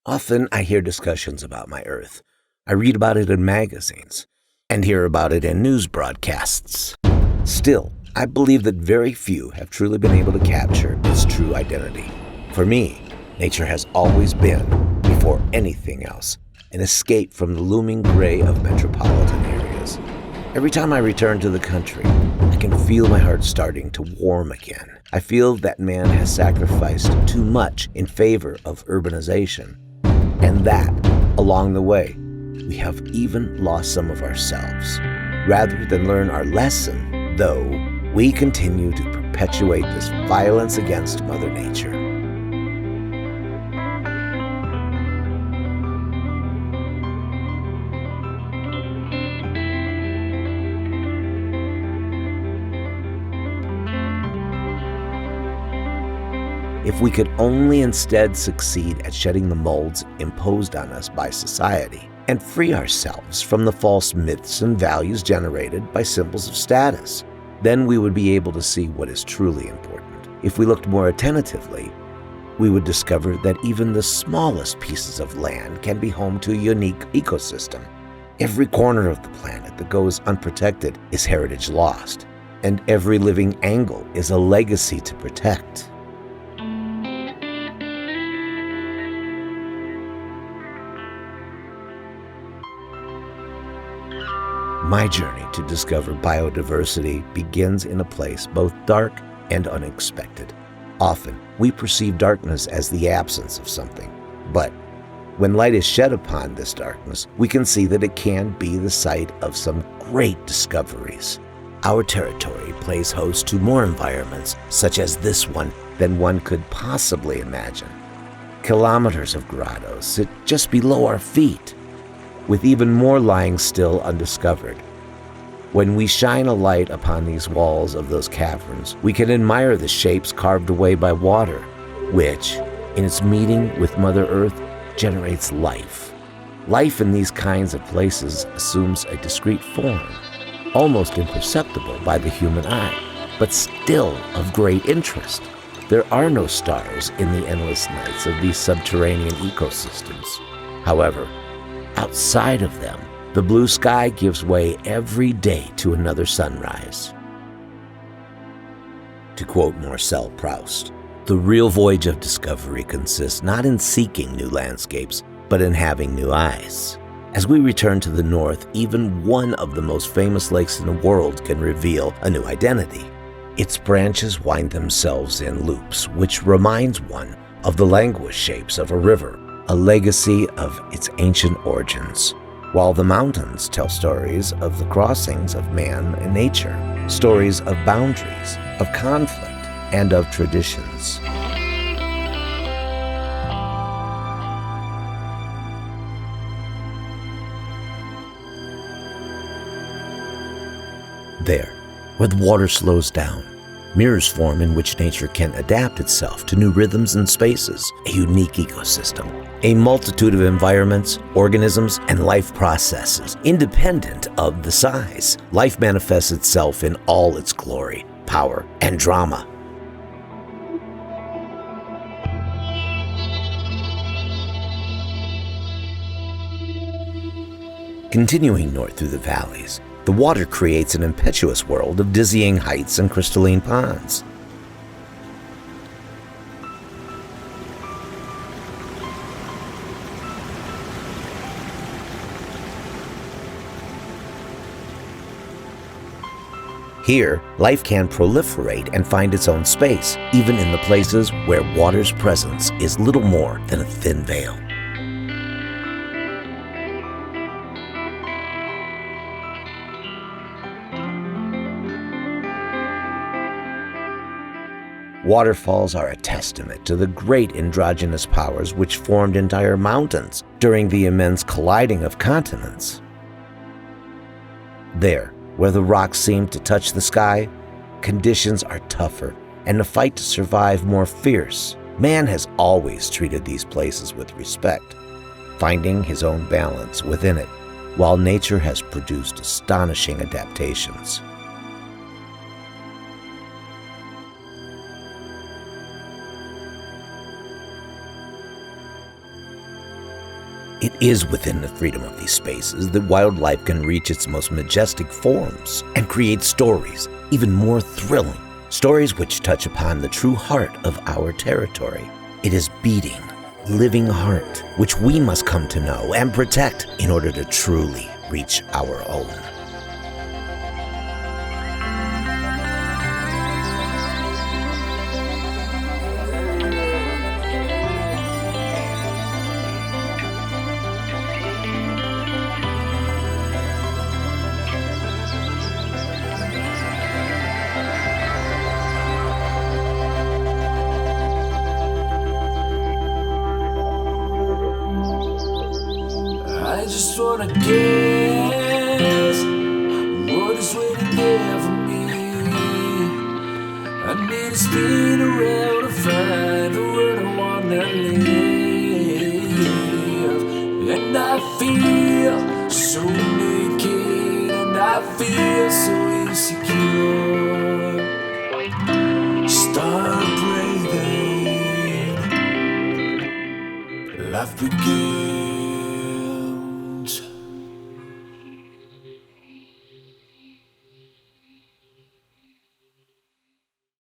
Often I hear discussions about my Earth. I read about it in magazines and hear about it in news broadcasts. Still, I believe that very few have truly been able to capture its true identity. For me, nature has always been, before anything else, an escape from the looming gray of metropolitan areas. Every time I return to the country, I can feel my heart starting to warm again. I feel that man has sacrificed too much in favor of urbanization, and that, along the way, we have even lost some of ourselves. Rather than learn our lesson, though, we continue to perpetuate this violence against Mother Nature. If we could only instead succeed at shedding the molds imposed on us by society and free ourselves from the false myths and values generated by symbols of status, then we would be able to see what is truly important. If we looked more attentively, we would discover that even the smallest pieces of land can be home to a unique ecosystem. Every corner of the planet that goes unprotected is heritage lost, and every living angle is a legacy to protect. My journey to discover biodiversity begins in a place both dark and unexpected. Often, we perceive darkness as the absence of something, but when light is shed upon this darkness, we can see that it can be the site of some great discoveries. Our territory plays host to more environments, such as this one, than one could possibly imagine. Kilometers of grottos sit just below our feet, with even more lying still undiscovered. When we shine a light upon these walls of those caverns, we can admire the shapes carved away by water, which, in its meeting with Mother Earth, generates life. Life in these kinds of places assumes a discrete form, almost imperceptible by the human eye, but still of great interest. There are no stars in the endless nights of these subterranean ecosystems. However, outside of them, the blue sky gives way every day to another sunrise. To quote Marcel Proust, the real voyage of discovery consists not in seeking new landscapes, but in having new eyes. As we return to the north, even one of the most famous lakes in the world can reveal a new identity. Its branches wind themselves in loops, which reminds one of the languid shapes of a river, a legacy of its ancient origins, while the mountains tell stories of the crossings of man and nature, stories of boundaries, of conflict, and of traditions. There, where the water slows down, mirrors form in which nature can adapt itself to new rhythms and spaces, a unique ecosystem, a multitude of environments, organisms, and life processes, independent of the size. Life manifests itself in all its glory, power, and drama. Continuing north through the valleys, the water creates an impetuous world of dizzying heights and crystalline ponds. Here, life can proliferate and find its own space, even in the places where water's presence is little more than a thin veil. Waterfalls are a testament to the great endogenous powers which formed entire mountains during the immense colliding of continents. There, where the rocks seem to touch the sky, conditions are tougher and the fight to survive more fierce. Man has always treated these places with respect, finding his own balance within it, while nature has produced astonishing adaptations. It is within the freedom of these spaces that wildlife can reach its most majestic forms and create stories even more thrilling, stories which touch upon the true heart of our territory. It is beating, living heart, which we must come to know and protect in order to truly reach our own. I just wanna guess what is waiting there for me. I need to spin around to find the world I wanna live. And I feel so naked, and I feel so insecure. Start breathing, life begins.